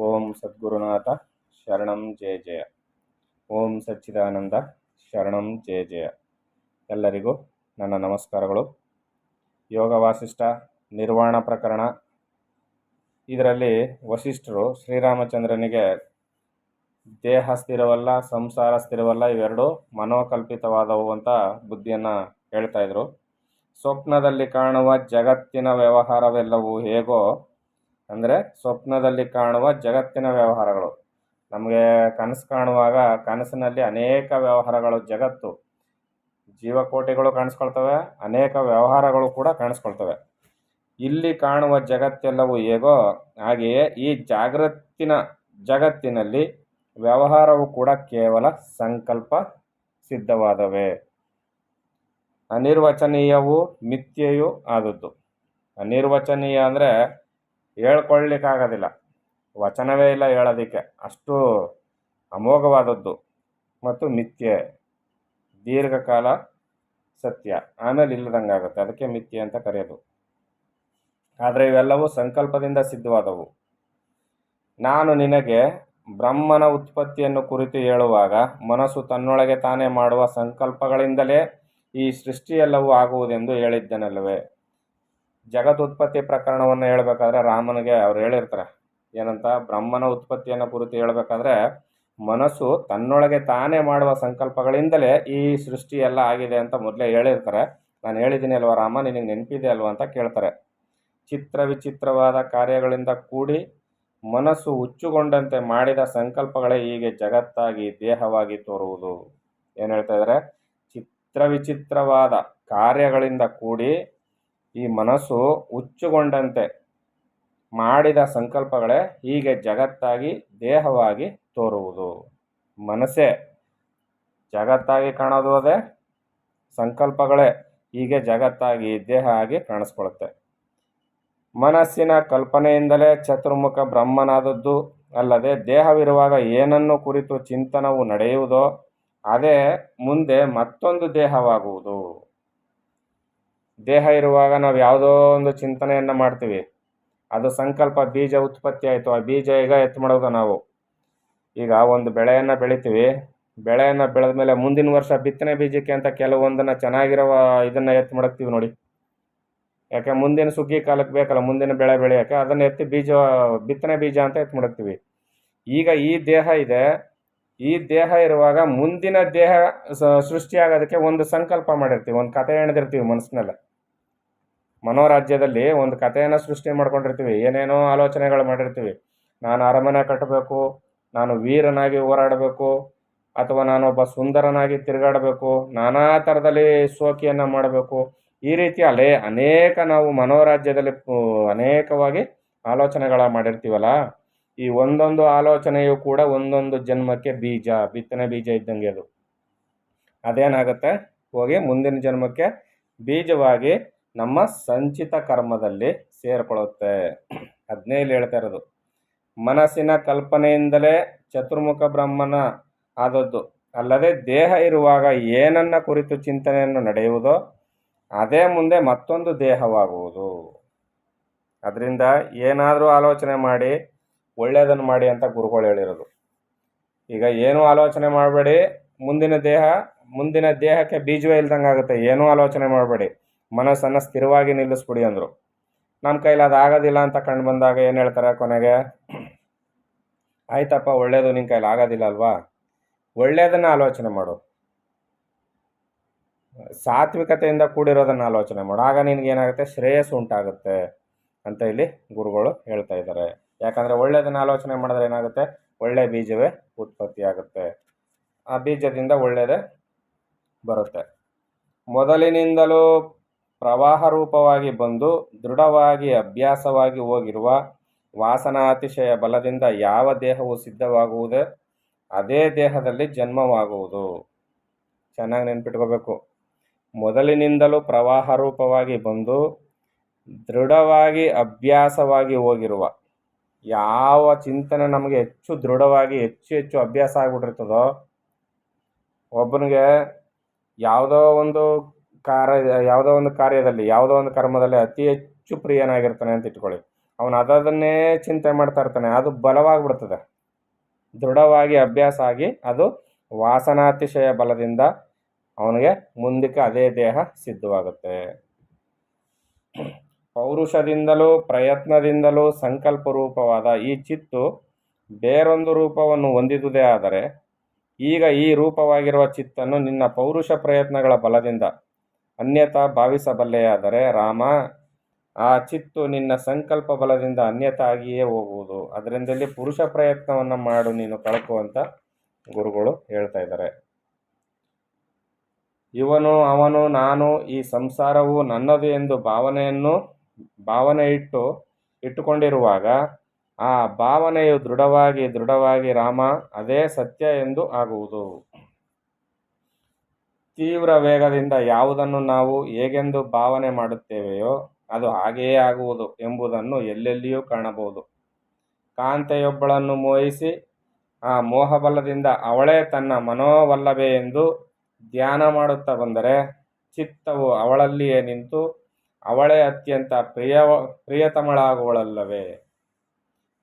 ಓಂ ಸದ್ಗುರುನಾಥ ಶರಣಂ ಜಯ ಜಯ. ಓಂ ಸಚ್ಚಿದಾನಂದ ಶರಣಂ ಜಯ ಜಯ. ಎಲ್ಲರಿಗೂ ನನ್ನ ನಮಸ್ಕಾರಗಳು. ಯೋಗ ವಾಸಿಷ್ಠ ನಿರ್ವಾಣ ಪ್ರಕರಣ. ಇದರಲ್ಲಿ ವಸಿಷ್ಠರು ಶ್ರೀರಾಮಚಂದ್ರನಿಗೆ ದೇಹ ಸ್ಥಿರವಲ್ಲ, ಸಂಸಾರ ಸ್ಥಿರವಲ್ಲ, ಇವೆರಡು ಮನೋಕಲ್ಪಿತವಾದವು ಅಂತ ಬುದ್ಧಿಯನ್ನು ಹೇಳ್ತಾ ಇದ್ರು. ಸ್ವಪ್ನದಲ್ಲಿ ಕಾಣುವ ಜಗತ್ತಿನ ವ್ಯವಹಾರವೆಲ್ಲವೂ ಹೇಗೋ ಅಂದರೆ ಸ್ವಪ್ನದಲ್ಲಿ ಕಾಣುವ ಜಗತ್ತಿನ ವ್ಯವಹಾರಗಳು, ನಮಗೆ ಕನಸು ಕಾಣುವಾಗ ಕನಸಿನಲ್ಲಿ ಅನೇಕ ವ್ಯವಹಾರಗಳು, ಜಗತ್ತು ಜೀವಕೋಟಿಗಳು ಕಾಣಿಸ್ಕೊಳ್ತವೆ, ಅನೇಕ ವ್ಯವಹಾರಗಳು ಕೂಡ ಕಾಣಿಸ್ಕೊಳ್ತವೆ. ಇಲ್ಲಿ ಕಾಣುವ ಜಗತ್ತೆಲ್ಲವೂ ಹೇಗೋ ಹಾಗೆಯೇ ಈ ಜಗತ್ತಿನಲ್ಲಿ ವ್ಯವಹಾರವು ಕೂಡ ಕೇವಲ ಸಂಕಲ್ಪ ಸಿದ್ಧವಾದವೇ. ಅನಿರ್ವಚನೀಯವು ಮಿಥ್ಯೆಯೂ ಆದದ್ದು. ಅನಿರ್ವಚನೀಯ ಅಂದರೆ ಹೇಳ್ಕೊಳ್ಳಿಕ್ಕಾಗೋದಿಲ್ಲ, ವಚನವೇ ಇಲ್ಲ ಹೇಳೋದಕ್ಕೆ, ಅಷ್ಟು ಅಮೋಘವಾದದ್ದು. ಮತ್ತು ಮಿಥ್ಯೆ ದೀರ್ಘಕಾಲ ಸತ್ಯ, ಆಮೇಲೆ ಇಲ್ಲದಂಗಾಗುತ್ತೆ, ಅದಕ್ಕೆ ಮಿಥ್ಯೆ ಅಂತ ಕರೆಯೋದು. ಆದರೆ ಇವೆಲ್ಲವೂ ಸಂಕಲ್ಪದಿಂದ ಸಿದ್ಧವಾದವು. ನಾನು ನಿನಗೆ ಬ್ರಹ್ಮನ ಉತ್ಪತ್ತಿಯನ್ನು ಕುರಿತು ಹೇಳುವಾಗ ಮನಸ್ಸು ತನ್ನೊಳಗೆ ತಾನೇ ಮಾಡುವ ಸಂಕಲ್ಪಗಳಿಂದಲೇ ಈ ಸೃಷ್ಟಿಯೆಲ್ಲವೂ ಆಗುವುದೆಂದು ಹೇಳಿದ್ದನಲ್ಲವೇ. ಜಗದುತ್ಪತ್ತಿ ಪ್ರಕರಣವನ್ನು ಹೇಳಬೇಕಾದ್ರೆ ರಾಮನಿಗೆ ಅವ್ರು ಹೇಳಿರ್ತಾರೆ ಏನಂತ, ಬ್ರಹ್ಮನ ಉತ್ಪತ್ತಿಯನ್ನು ಕುರಿತು ಹೇಳಬೇಕಾದ್ರೆ ಮನಸ್ಸು ತನ್ನೊಳಗೆ ತಾನೇ ಮಾಡುವ ಸಂಕಲ್ಪಗಳಿಂದಲೇ ಈ ಸೃಷ್ಟಿ ಎಲ್ಲ ಆಗಿದೆ ಅಂತ ಮೊದಲೇ ಹೇಳಿರ್ತಾರೆ. ನಾನು ಹೇಳಿದ್ದೀನಿ ಅಲ್ವಾ ರಾಮ, ನಿನಗೆ ನೆನಪಿದೆ ಅಲ್ವಾ ಅಂತ ಕೇಳ್ತಾರೆ. ಚಿತ್ರ ವಿಚಿತ್ರವಾದ ಕಾರ್ಯಗಳಿಂದ ಕೂಡಿ ಮನಸ್ಸು ಹುಚ್ಚುಗೊಂಡಂತೆ ಮಾಡಿದ ಸಂಕಲ್ಪಗಳೇ ಹೀಗೆ ಜಗತ್ತಾಗಿ ದೇಹವಾಗಿ ತೋರುವುದು. ಏನು ಹೇಳ್ತಾ ಇದ್ದಾರೆ, ಚಿತ್ರ ವಿಚಿತ್ರವಾದ ಕಾರ್ಯಗಳಿಂದ ಕೂಡಿ ಈ ಮನಸ್ಸು ಹುಚ್ಚುಗೊಂಡಂತೆ ಮಾಡಿದ ಸಂಕಲ್ಪಗಳೇ ಹೀಗೆ ಜಗತ್ತಾಗಿ ದೇಹವಾಗಿ ತೋರುವುದು. ಮನಸ್ಸೇ ಜಗತ್ತಾಗಿ ಕಾಣೋದು, ಅದೇ ಸಂಕಲ್ಪಗಳೇ ಹೀಗೆ ಜಗತ್ತಾಗಿ ದೇಹ ಆಗಿ ಕಾಣಿಸ್ಕೊಳುತ್ತೆ. ಮನಸ್ಸಿನ ಕಲ್ಪನೆಯಿಂದಲೇ ಚತುರ್ಮುಖ ಬ್ರಹ್ಮನಾದದ್ದು ಅಲ್ಲದೆ ದೇಹವಿರುವಾಗ ಏನನ್ನು ಕುರಿತು ಚಿಂತನವು ನಡೆಯುವುದೋ ಅದೇ ಮುಂದೆ ಮತ್ತೊಂದು ದೇಹವಾಗುವುದು. ದೇಹ ಇರುವಾಗ ನಾವು ಯಾವುದೋ ಒಂದು ಚಿಂತನೆಯನ್ನು ಮಾಡ್ತೀವಿ, ಅದು ಸಂಕಲ್ಪ ಬೀಜ ಉತ್ಪತ್ತಿ ಆಯಿತು. ಆ ಬೀಜ ಈಗ ಎತ್ತು ಮಾಡೋದು. ನಾವು ಈಗ ಒಂದು ಬೆಳೆಯನ್ನು ಬೆಳಿತೀವಿ, ಬೆಳೆಯನ್ನು ಬೆಳೆದ ಮೇಲೆ ಮುಂದಿನ ವರ್ಷ ಬಿತ್ತನೆ ಬೀಜಕ್ಕೆ ಅಂತ ಕೆಲವೊಂದನ್ನು ಚೆನ್ನಾಗಿರೋ ಇದನ್ನು ಎತ್ತು ಮಾಡಕ್ತೀವಿ ನೋಡಿ. ಯಾಕೆ, ಮುಂದಿನ ಸುಗ್ಗಿ ಕಾಲಕ್ಕೆ ಬೇಕಲ್ಲ ಮುಂದಿನ ಬೆಳೆ ಬೆಳೆಯೋಕ್ಕೆ, ಅದನ್ನು ಎತ್ತಿ ಬಿತ್ತನೆ ಬೀಜ ಅಂತ ಎತ್ತು ಮಾಡಕ್ತೀವಿ. ಈಗ ಈ ದೇಹ ಇದೆ, ಈ ದೇಹ ಇರುವಾಗ ಮುಂದಿನ ದೇಹ ಸೃಷ್ಟಿಯಾಗೋದಕ್ಕೆ ಒಂದು ಸಂಕಲ್ಪ ಮಾಡಿರ್ತೀವಿ, ಒಂದು ಕಥೆ ಎಣೆದಿರ್ತೀವಿ ಮನಸ್ಸಿನಲ್ಲ. ಮನೋರಾಜ್ಯದಲ್ಲಿ ಒಂದು ಕಥೆಯನ್ನು ಸೃಷ್ಟಿ ಮಾಡ್ಕೊಂಡಿರ್ತೀವಿ, ಏನೇನೋ ಆಲೋಚನೆಗಳು ಮಾಡಿರ್ತೀವಿ. ನಾನು ಅರಮನೆ ಕಟ್ಟಬೇಕು, ನಾನು ವೀರನಾಗಿ ಹೋರಾಡಬೇಕು, ಅಥವಾ ನಾನೊಬ್ಬ ಸುಂದರನಾಗಿ ತಿರುಗಾಡಬೇಕು, ನಾನಾ ಥರದಲ್ಲಿ ಶೋಕಿಯನ್ನು ಮಾಡಬೇಕು. ಈ ರೀತಿ ಅನೇಕ ನಾವು ಮನೋರಾಜ್ಯದಲ್ಲಿ ಅನೇಕವಾಗಿ ಆಲೋಚನೆಗಳ ಮಾಡಿರ್ತೀವಲ್ಲ. ಈ ಒಂದೊಂದು ಆಲೋಚನೆಯು ಕೂಡ ಒಂದೊಂದು ಜನ್ಮಕ್ಕೆ ಬೀಜ, ಬಿತ್ತನೆ ಬೀಜ ಇದ್ದಂಗೆ. ಅದೇನಾಗುತ್ತೆ, ಹೋಗಿ ಮುಂದಿನ ಜನ್ಮಕ್ಕೆ ಬೀಜವಾಗಿ ನಮ್ಮ ಸಂಚಿತ ಕರ್ಮದಲ್ಲಿ ಸೇರ್ಕೊಳ್ಳುತ್ತೆ. ಅದನ್ನೇ ಇಲ್ಲಿ ಹೇಳ್ತಾ ಇರೋದು. ಮನಸ್ಸಿನ ಕಲ್ಪನೆಯಿಂದಲೇ ಚತುರ್ಮುಖ ಬ್ರಹ್ಮನ ಆದದ್ದು ಅಲ್ಲದೆ ದೇಹ ಇರುವಾಗ ಏನನ್ನ ಕುರಿತು ಚಿಂತನೆಯನ್ನು ನಡೆಯುವುದೋ ಅದೇ ಮುಂದೆ ಮತ್ತೊಂದು ದೇಹವಾಗುವುದು. ಅದರಿಂದ ಏನಾದರೂ ಆಲೋಚನೆ ಮಾಡಿ ಒಳ್ಳೆಯದನ್ನು ಮಾಡಿ ಅಂತ ಗುರುಗಳು ಹೇಳಿರೋದು. ಈಗ ಏನೂ ಆಲೋಚನೆ ಮಾಡಬೇಡಿ, ಮುಂದಿನ ದೇಹಕ್ಕೆ ಬೀಜವೇ ಇಲ್ದಂಗೆ ಆಗುತ್ತೆ. ಏನೂ ಆಲೋಚನೆ ಮಾಡಬೇಡಿ, ಮನಸ್ಸನ್ನು ಸ್ಥಿರವಾಗಿ ನಿಲ್ಲಿಸ್ಬಿಡಿ ಅಂದರು. ನಮ್ಮ ಕೈಲಿ ಅದು ಆಗೋದಿಲ್ಲ ಅಂತ ಕಂಡು ಬಂದಾಗ ಏನು ಹೇಳ್ತಾರೆ ಕೊನೆಗೆ, ಆಯ್ತಪ್ಪ ಒಳ್ಳೆಯದು ನಿನ್ನ ಕೈಲಿ ಆಗೋದಿಲ್ಲ ಅಲ್ವಾ, ಒಳ್ಳೆಯದನ್ನು ಆಲೋಚನೆ ಮಾಡು, ಸಾತ್ವಿಕತೆಯಿಂದ ಕೂಡಿರೋದನ್ನು ಆಲೋಚನೆ ಮಾಡು, ಆಗ ನಿನಗೇನಾಗುತ್ತೆ, ಶ್ರೇಯಸ್ಸು ಉಂಟಾಗುತ್ತೆ ಅಂತ ಇಲ್ಲಿ ಗುರುಗಳು ಹೇಳ್ತಾ ಇದ್ದಾರೆ. ಯಾಕಂದರೆ ಒಳ್ಳೆಯದನ್ನು ಆಲೋಚನೆ ಮಾಡಿದ್ರೆ ಏನಾಗುತ್ತೆ, ಒಳ್ಳೆಯ ಬೀಜವೇ ಉತ್ಪತ್ತಿ ಆಗುತ್ತೆ, ಆ ಬೀಜದಿಂದ ಒಳ್ಳೆಯದೇ ಬರುತ್ತೆ. ಮೊದಲಿನಿಂದಲೂ ಪ್ರವಾಹ ರೂಪವಾಗಿ ಬಂದು ದೃಢವಾಗಿ ಅಭ್ಯಾಸವಾಗಿ ಹೋಗಿರುವ ವಾಸನಾತಿಶಯ ಬಲದಿಂದ ಯಾವ ದೇಹವು ಸಿದ್ಧವಾಗುವುದೇ ಅದೇ ದೇಹದಲ್ಲಿ ಜನ್ಮವಾಗುವುದು. ಚೆನ್ನಾಗಿ ನೆನ್ಪಿಟ್ಕೋಬೇಕು. ಮೊದಲಿನಿಂದಲೂ ಪ್ರವಾಹ ರೂಪವಾಗಿ ಬಂದು ದೃಢವಾಗಿ ಅಭ್ಯಾಸವಾಗಿ ಹೋಗಿರುವ ಯಾವ ಚಿಂತನೆ ನಮಗೆ ಹೆಚ್ಚು ದೃಢವಾಗಿ ಹೆಚ್ಚು ಅಭ್ಯಾಸ ಆಗಿಬಿಟ್ಟಿರ್ತದೋ, ಒಬ್ಬನಿಗೆ ಯಾವುದೋ ಒಂದು ಕಾರ್ಯದಲ್ಲಿ ಯಾವುದೋ ಒಂದು ಕರ್ಮದಲ್ಲಿ ಅತಿ ಹೆಚ್ಚು ಪ್ರಿಯನಾಗಿರ್ತಾನೆ ಅಂತ ಇಟ್ಕೊಳ್ಳಿ. ಅವನು ಅದನ್ನೇ ಚಿಂತೆ ಮಾಡ್ತಾ ಇರ್ತಾನೆ. ಅದು ಬಲವಾಗಿಬಿಡ್ತದೆ, ದೃಢವಾಗಿ ಅಭ್ಯಾಸ ಆಗಿ ಅದು ವಾಸನಾತಿಶಯ ಬಲದಿಂದ ಅವನಿಗೆ ಮುಂದಕ್ಕೆ ಅದೇ ದೇಹ ಸಿದ್ಧವಾಗುತ್ತೆ. ಪೌರುಷದಿಂದಲೂ ಪ್ರಯತ್ನದಿಂದಲೂ ಸಂಕಲ್ಪ ರೂಪವಾದ ಈ ಚಿತ್ತು ಬೇರೊಂದು ರೂಪವನ್ನು ಹೊಂದಿದುದೇ ಆದರೆ, ಈಗ ಈ ರೂಪವಾಗಿರುವ ಚಿತ್ತನ್ನು ನಿನ್ನ ಪೌರುಷ ಪ್ರಯತ್ನಗಳ ಬಲದಿಂದ ಅನ್ಯತಾ ಭಾವಿಸಬಲ್ಲೆಯಾದರೆ ರಾಮ, ಆ ಚಿತ್ತು ನಿನ್ನ ಸಂಕಲ್ಪ ಬಲದಿಂದ ಅನ್ಯತಾಗಿಯೇ ಹೋಗುವುದು. ಅದರಿಂದಲೇ ಪುರುಷ ಪ್ರಯತ್ನವನ್ನು ಮಾಡು ನೀನು ಕಳ್ಕುವಂತ ಗುರುಗಳು ಹೇಳ್ತಾ ಇದ್ದಾರೆ. ಇವನು ಅವನು ನಾನು ಈ ಸಂಸಾರವು ನನ್ನದು ಎಂದು ಭಾವನೆ ಇಟ್ಟುಕೊಂಡಿರುವಾಗ ಆ ಭಾವನೆಯು ದೃಢವಾಗಿ ರಾಮ ಅದೇ ಸತ್ಯ ಎಂದು ಆಗುವುದು. ತೀವ್ರ ವೇಗದಿಂದ ಯಾವುದನ್ನು ನಾವು ಹೇಗೆಂದು ಭಾವನೆ ಮಾಡುತ್ತೇವೆಯೋ ಅದು ಹಾಗೆಯೇ ಆಗುವುದು ಎಂಬುದನ್ನು ಎಲ್ಲೆಲ್ಲಿಯೂ ಕಾಣಬಹುದು. ಕಾಂತೆಯೊಬ್ಬಳನ್ನು ಮೋಹಿಸಿ ಆ ಮೋಹಬಲದಿಂದ ಅವಳೇ ತನ್ನ ಮನೋವಲ್ಲಭೆ ಎಂದು ಧ್ಯಾನ ಮಾಡುತ್ತಾ ಬಂದರೆ ಚಿತ್ತವು ಅವಳಲ್ಲಿಯೇ ನಿಂತು ಅವಳೇ ಅತ್ಯಂತ ಪ್ರಿಯತಮಳಾಗುವಳಲ್ಲವೇ.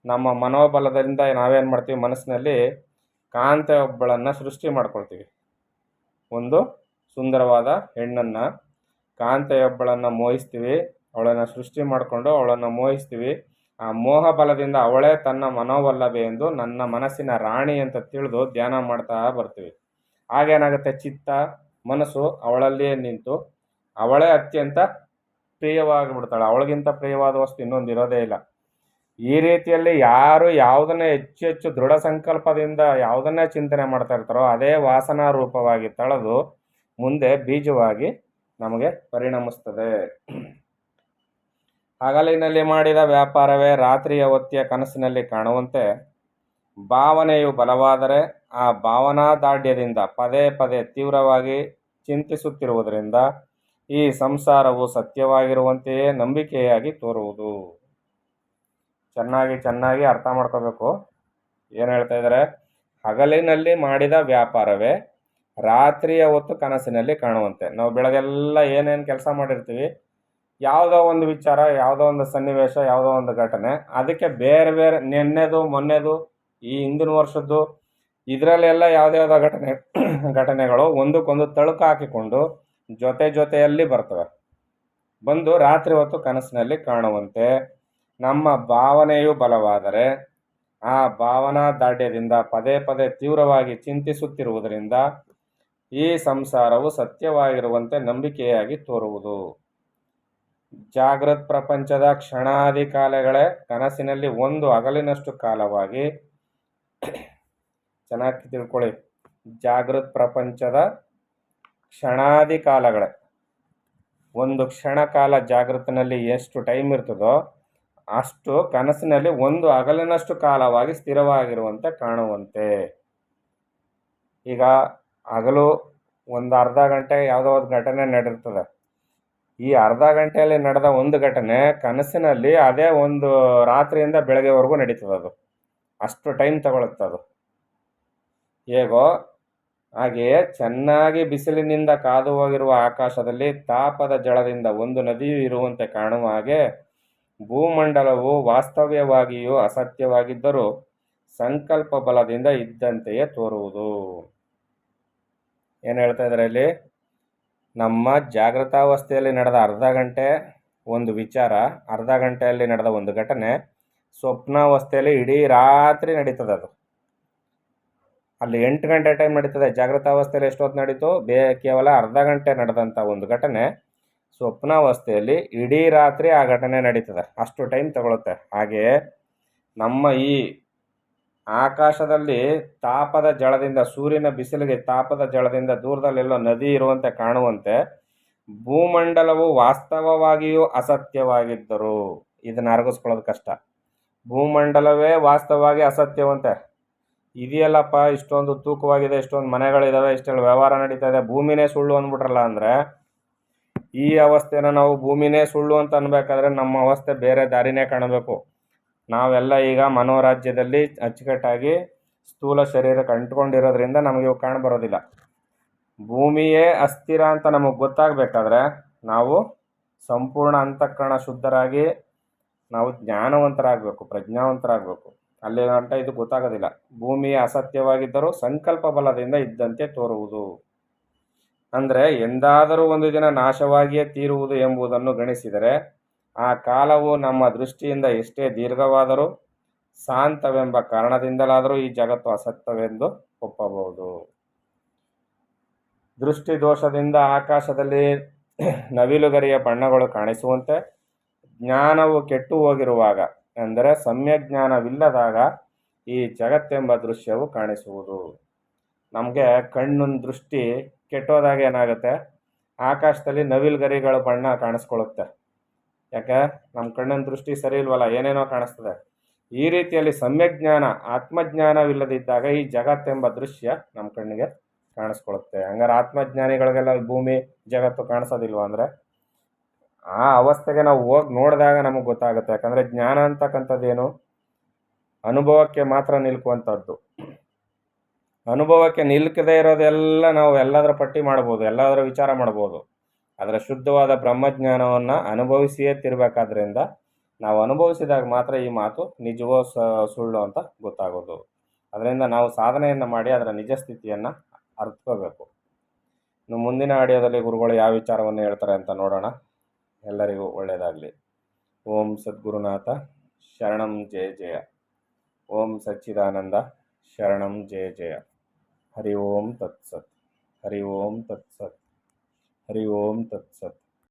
ನಮ್ಮ ಮನೋಬಲದಿಂದ ನಾವೇನು ಮಾಡ್ತೀವಿ, ಮನಸ್ಸಿನಲ್ಲಿ ಕಾಂತೆಯೊಬ್ಬಳನ್ನು ಸೃಷ್ಟಿ ಮಾಡ್ಕೊಳ್ತೀವಿ. ಒಂದು ಸುಂದರವಾದ ಹೆಣ್ಣನ್ನು, ಕಾಂತೆಯೊಬ್ಬಳನ್ನು ಮೋಹಿಸ್ತೀವಿ, ಅವಳನ್ನು ಸೃಷ್ಟಿ ಮಾಡಿಕೊಂಡು ಅವಳನ್ನು ಮೋಹಿಸ್ತೀವಿ. ಆ ಮೋಹ ಬಲದಿಂದ ಅವಳೇ ತನ್ನ ಮನೋವಲ್ಲಭೆ ಎಂದು ನನ್ನ ಮನಸ್ಸಿನ ರಾಣಿ ಅಂತ ತಿಳಿದು ಧ್ಯಾನ ಮಾಡ್ತಾ ಬರ್ತೀವಿ. ಆಗೇನಾಗುತ್ತೆ, ಚಿತ್ತ ಮನಸ್ಸು ಅವಳಲ್ಲಿಯೇ ನಿಂತು ಅವಳೇ ಅತ್ಯಂತ ಪ್ರಿಯವಾಗಿಬಿಡ್ತಾಳೆ. ಅವಳಿಗಿಂತ ಪ್ರಿಯವಾದ ವಸ್ತು ಇನ್ನೊಂದು ಇರೋದೇ ಇಲ್ಲ. ಈ ರೀತಿಯಲ್ಲಿ ಯಾರು ಯಾವುದನ್ನೇ ಹೆಚ್ಚು ದೃಢ ಸಂಕಲ್ಪದಿಂದ ಯಾವುದನ್ನೇ ಚಿಂತನೆ ಮಾಡ್ತಾ ಇರ್ತಾರೋ ಅದೇ ವಾಸನಾ ರೂಪವಾಗಿ ತಳೆದು ಮುಂದೆ ಬೀಜವಾಗಿ ನಮಗೆ ಪರಿಣಮಿಸ್ತದೆ. ಹಗಲಿನಲ್ಲಿ ಮಾಡಿದ ವ್ಯಾಪಾರವೇ ರಾತ್ರಿಯ ಹೊತ್ತಿಯ ಕನಸಿನಲ್ಲಿ ಕಾಣುವಂತೆ ಭಾವನೆಯು ಬಲವಾದರೆ ಆ ಭಾವನಾ ದಾಢ್ಯದಿಂದ ಪದೇ ತೀವ್ರವಾಗಿ ಚಿಂತಿಸುತ್ತಿರುವುದರಿಂದ ಈ ಸಂಸಾರವು ಸತ್ಯವಾಗಿರುವಂತೆಯೇ ನಂಬಿಕೆಯಾಗಿ ತೋರುವುದು. ಚೆನ್ನಾಗಿ ಅರ್ಥ ಮಾಡ್ಕೋಬೇಕು. ಏನು ಹೇಳ್ತಾ ಇದ್ದಾರೆ, ಹಗಲಿನಲ್ಲಿ ಮಾಡಿದ ವ್ಯಾಪಾರವೇ ರಾತ್ರಿಯ ಹೊತ್ತು ಕನಸಿನಲ್ಲಿ ಕಾಣುವಂತೆ. ನಾವು ಬೆಳಗ್ಗೆಲ್ಲ ಏನೇನು ಕೆಲಸ ಮಾಡಿರ್ತೀವಿ, ಯಾವುದೋ ಒಂದು ವಿಚಾರ, ಯಾವುದೋ ಒಂದು ಸನ್ನಿವೇಶ, ಯಾವುದೋ ಒಂದು ಘಟನೆ, ಅದಕ್ಕೆ ಬೇರೆ ನಿನ್ನೆದು ಮೊನ್ನೆದು ಈ ಹಿಂದಿನ ವರ್ಷದ್ದು ಇದರಲ್ಲೆಲ್ಲ ಯಾವುದ್ಯಾವುದೋ ಘಟನೆಗಳು ಒಂದಕ್ಕೊಂದು ತಳುಕು ಹಾಕಿಕೊಂಡು ಜೊತೆಯಲ್ಲಿ ಬರ್ತವೆ. ಬಂದು ರಾತ್ರಿ ಹೊತ್ತು ಕನಸಿನಲ್ಲಿ ಕಾಣುವಂತೆ ನಮ್ಮ ಭಾವನೆಯು ಬಲವಾದರೆ ಆ ಭಾವನಾ ದಾಢ್ಯದಿಂದ ಪದೇ ತೀವ್ರವಾಗಿ ಚಿಂತಿಸುತ್ತಿರುವುದರಿಂದ ಈ ಸಂಸಾರವು ಸತ್ಯವಾಗಿರುವಂತೆ ನಂಬಿಕೆಯಾಗಿ ತೋರುವುದು. ಜಾಗೃತ್ ಪ್ರಪಂಚದ ಕ್ಷಣಾದಿ ಕಾಲಗಳೇ ಕನಸಿನಲ್ಲಿ ಒಂದು ಹಗಲಿನಷ್ಟು ಕಾಲವಾಗಿ, ಚೆನ್ನಾಗಿ ತಿಳ್ಕೊಳ್ಳಿ, ಜಾಗೃತ್ ಪ್ರಪಂಚದ ಕ್ಷಣಾದಿ ಕಾಲಗಳೇ, ಒಂದು ಕ್ಷಣ ಕಾಲ ಜಾಗೃತಿನಲ್ಲಿ ಎಷ್ಟು ಟೈಮ್ ಇರ್ತದೋ ಅಷ್ಟು ಕನಸಿನಲ್ಲಿ ಒಂದು ಹಗಲಿನಷ್ಟು ಕಾಲವಾಗಿ ಸ್ಥಿರವಾಗಿರುವಂತೆ ಕಾಣುವಂತೆ. ಈಗ ಹಗಲು ಒಂದು ಅರ್ಧ ಗಂಟೆ ಯಾವುದೋ ಒಂದು ಘಟನೆ ನಡೆದಿರ್ತದೆ. ಈ ಅರ್ಧ ಗಂಟೆಯಲ್ಲಿ ನಡೆದ ಒಂದು ಘಟನೆ ಕನಸಿನಲ್ಲಿ ಅದೇ ಒಂದು ರಾತ್ರಿಯಿಂದ ಬೆಳಗ್ಗೆವರೆಗೂ ನಡೀತದೆ. ಅದು ಅಷ್ಟು ಟೈಮ್ ತಗೊಳುತ್ತದು. ಹೇಗೋ ಹಾಗೆಯೇ ಚೆನ್ನಾಗಿ ಬಿಸಿಲಿನಿಂದ ಕಾದು ಹೋಗಿರುವ ಆಕಾಶದಲ್ಲಿ ತಾಪದ ಜಳದಿಂದ ಒಂದು ನದಿಯು ಇರುವಂತೆ ಕಾಣುವ ಹಾಗೆ ಭೂಮಂಡಲವು ವಾಸ್ತವ್ಯವಾಗಿಯೂ ಅಸತ್ಯವಾಗಿದ್ದರೂ ಸಂಕಲ್ಪ ಬಲದಿಂದ ಇದ್ದಂತೆಯೇ ತೋರುವುದು. ಏನು ಹೇಳ್ತಾ ಇದ್ದಾರೆ ಇಲ್ಲಿ, ನಮ್ಮ ಜಾಗೃತಾವಸ್ಥೆಯಲ್ಲಿ ನಡೆದ ಅರ್ಧ ಗಂಟೆ ಒಂದು ವಿಚಾರ, ಅರ್ಧ ಗಂಟೆಯಲ್ಲಿ ನಡೆದ ಒಂದು ಘಟನೆ ಸ್ವಪ್ನಾವಸ್ಥೆಯಲ್ಲಿ ಇಡೀ ರಾತ್ರಿ ನಡೀತದೆ. ಅದು ಅಲ್ಲಿ 8 ಗಂಟೆ ಟೈಮ್ ನಡೀತದೆ. ಜಾಗೃತಾವಸ್ಥೆಯಲ್ಲಿ ಎಷ್ಟೊತ್ತು ನಡೀತು, ಕೇವಲ ಅರ್ಧ ಗಂಟೆ ನಡೆದಂಥ ಒಂದು ಘಟನೆ ಸ್ವಪ್ನಾವಸ್ಥೆಯಲ್ಲಿ ಇಡೀ ರಾತ್ರಿ ಆ ಘಟನೆ ನಡೀತದೆ. ಅಷ್ಟು ಟೈಮ್ ತಗೊಳುತ್ತೆ. ಹಾಗೆಯೇ ನಮ್ಮ ಈ ಆಕಾಶದಲ್ಲಿ ತಾಪದ ಜಳದಿಂದ, ಸೂರ್ಯನ ಬಿಸಿಲಿಗೆ ತಾಪದ ಜಳದಿಂದ ದೂರದಲ್ಲೆಲ್ಲೋ ನದಿ ಇರುವಂತೆ ಕಾಣುವಂತೆ ಭೂಮಂಡಲವು ವಾಸ್ತವವಾಗಿಯೂ ಅಸತ್ಯವಾಗಿದ್ದರು. ಇದನ್ನು ಅರಗಿಸ್ಕೊಳ್ಳೋದು ಕಷ್ಟ. ಭೂಮಂಡಲವೇ ವಾಸ್ತವವಾಗಿ ಅಸತ್ಯವಂತೆ. ಇದೆಯಲ್ಲಪ್ಪ, ಇಷ್ಟೊಂದು ತೂಕವಾಗಿದೆ, ಇಷ್ಟೊಂದು ಮನೆಗಳಿದ್ದಾವೆ, ಇಷ್ಟೆಲ್ಲ ವ್ಯವಹಾರ ನಡೀತಾ ಇದೆ, ಭೂಮಿನೇ ಸುಳ್ಳು ಅಂದ್ಬಿಟ್ರಲ್ಲ ಅಂದರೆ, ಈ ಅವಸ್ಥೆನ ನಾವು ಭೂಮಿನೇ ಸುಳ್ಳು ಅಂತ ಅನ್ಬೇಕಾದ್ರೆ ನಮ್ಮ ಅವಸ್ಥೆ ಬೇರೆ ದಾರಿನೇ ಕಾಣಬೇಕು. ನಾವೆಲ್ಲ ಈಗ ಮನೋರಾಜ್ಯದಲ್ಲಿ ಅಚ್ಚುಕಟ್ಟಾಗಿ ಸ್ಥೂಲ ಶರೀರಕ್ಕೆ ಅಂಟ್ಕೊಂಡಿರೋದ್ರಿಂದ ನಮಗೆ ಇವು ಕಾಣಬರೋದಿಲ್ಲ. ಭೂಮಿಯೇ ಅಸ್ಥಿರ ಅಂತ ನಮಗೆ ಗೊತ್ತಾಗಬೇಕಾದ್ರೆ ನಾವು ಸಂಪೂರ್ಣ ಅಂತಃಕರಣ ಶುದ್ಧರಾಗಿ ನಾವು ಜ್ಞಾನವಂತರಾಗಬೇಕು, ಪ್ರಜ್ಞಾವಂತರಾಗಬೇಕು. ಅಲ್ಲಿ ಗಂಟ ಇದು ಗೊತ್ತಾಗೋದಿಲ್ಲ. ಭೂಮಿ ಅಸತ್ಯವಾಗಿದ್ದರೂ ಸಂಕಲ್ಪ ಬಲದಿಂದ ಇದ್ದಂತೆ ತೋರುವುದು. ಅಂದರೆ ಎಂದಾದರೂ ಒಂದು ದಿನ ನಾಶವಾಗಿಯೇ ತೀರುವುದು ಎಂಬುದನ್ನು ಗಣಿಸಿದರೆ ಆ ಕಾಲವು ನಮ್ಮ ದೃಷ್ಟಿಯಿಂದ ಎಷ್ಟೇ ದೀರ್ಘವಾದರೂ ಶಾಂತವೆಂಬ ಕಾರಣದಿಂದಲಾದರೂ ಈ ಜಗತ್ತು ಅಸತ್ಯವೆಂದು ಒಪ್ಪಬಹುದು. ದೃಷ್ಟಿ ದೋಷದಿಂದ ಆಕಾಶದಲ್ಲಿ ನವಿಲುಗರಿಯ ಬಣ್ಣಗಳು ಕಾಣಿಸುವಂತೆ ಜ್ಞಾನವು ಕೆಟ್ಟು ಹೋಗಿರುವಾಗ, ಅಂದರೆ ಸಮ್ಯಕ್ ಜ್ಞಾನವಿಲ್ಲದಾಗ ಈ ಜಗತ್ತೆಂಬ ದೃಶ್ಯವು ಕಾಣಿಸುವುದು. ನಮಗೆ ಕಣ್ಣಿನ ದೃಷ್ಟಿ ಕೆಟ್ಟೋದಾಗ ಏನಾಗುತ್ತೆ, ಆಕಾಶದಲ್ಲಿ ನವಿಲುಗರಿಗಳ ಬಣ್ಣ ಕಾಣಿಸ್ಕೊಳ್ಳುತ್ತೆ. ಯಾಕೆ? ನಮ್ಮ ಕಣ್ಣಿನ ದೃಷ್ಟಿ ಸರಿ ಇಲ್ವಲ್ಲ, ಏನೇನೋ ಕಾಣಿಸ್ತದೆ. ಈ ರೀತಿಯಲ್ಲಿ ಸಮ್ಯಕ್ ಜ್ಞಾನ, ಆತ್ಮಜ್ಞಾನವಿಲ್ಲದಿದ್ದಾಗ ಈ ಜಗತ್ತೆಂಬ ದೃಶ್ಯ ನಮ್ಮ ಕಣ್ಣಿಗೆ ಕಾಣಿಸ್ಕೊಳ್ಳುತ್ತೆ. ಹಂಗಾರೆ ಆತ್ಮಜ್ಞಾನಿಗಳಿಗೆಲ್ಲ ಭೂಮಿ ಜಗತ್ತು ಕಾಣಿಸೋದಿಲ್ವ ಅಂದರೆ, ಆ ಅವಸ್ಥೆಗೆ ನಾವು ಹೋಗಿ ನೋಡಿದಾಗ ನಮಗೆ ಗೊತ್ತಾಗುತ್ತೆ. ಯಾಕಂದರೆ ಜ್ಞಾನ ಅಂತಕ್ಕಂಥದ್ದೇನು, ಅನುಭವಕ್ಕೆ ಮಾತ್ರ ನಿಲ್ಕುವಂಥದ್ದು. ಅನುಭವಕ್ಕೆ ನಿಲ್ಕದೇ ಇರೋದೆಲ್ಲ ನಾವು ಎಲ್ಲದರ ಪಟ್ಟಿ ಮಾಡ್ಬೋದು, ಎಲ್ಲದರ ವಿಚಾರ ಮಾಡ್ಬೋದು. ಆದರೆ ಶುದ್ಧವಾದ ಬ್ರಹ್ಮಜ್ಞಾನವನ್ನು ಅನುಭವಿಸಿಯೇ ತಿರ್ಬೇಕಾದ್ರಿಂದ ನಾವು ಅನುಭವಿಸಿದಾಗ ಮಾತ್ರ ಈ ಮಾತು ನಿಜವೋ ಸುಳ್ಳು ಅಂತ ಗೊತ್ತಾಗೋದು. ಅದರಿಂದ ನಾವು ಸಾಧನೆಯನ್ನು ಮಾಡಿ ಅದರ ನಿಜ ಸ್ಥಿತಿಯನ್ನು ಅರ್ಥಕೋಬೇಕು. ಇನ್ನು ಮುಂದಿನ ಆಡಿಯೋದಲ್ಲಿ ಗುರುಗಳು ಯಾವ ವಿಚಾರವನ್ನು ಹೇಳ್ತಾರೆ ಅಂತ ನೋಡೋಣ. ಎಲ್ಲರಿಗೂ ಒಳ್ಳೆಯದಾಗಲಿ. ಓಂ ಸದ್ಗುರುನಾಥ ಶರಣಂ ಜಯ ಜಯ. ಓಂ ಸಚ್ಚಿದಾನಂದ ಶರಣಂ ಜಯ ಜಯ. ಹರಿ ಓಂ ತತ್ಸತ್. ಹರಿ ಓಂ ತತ್ಸತ್. ಹರಿ ಓಂ ತತ್ಸತ್.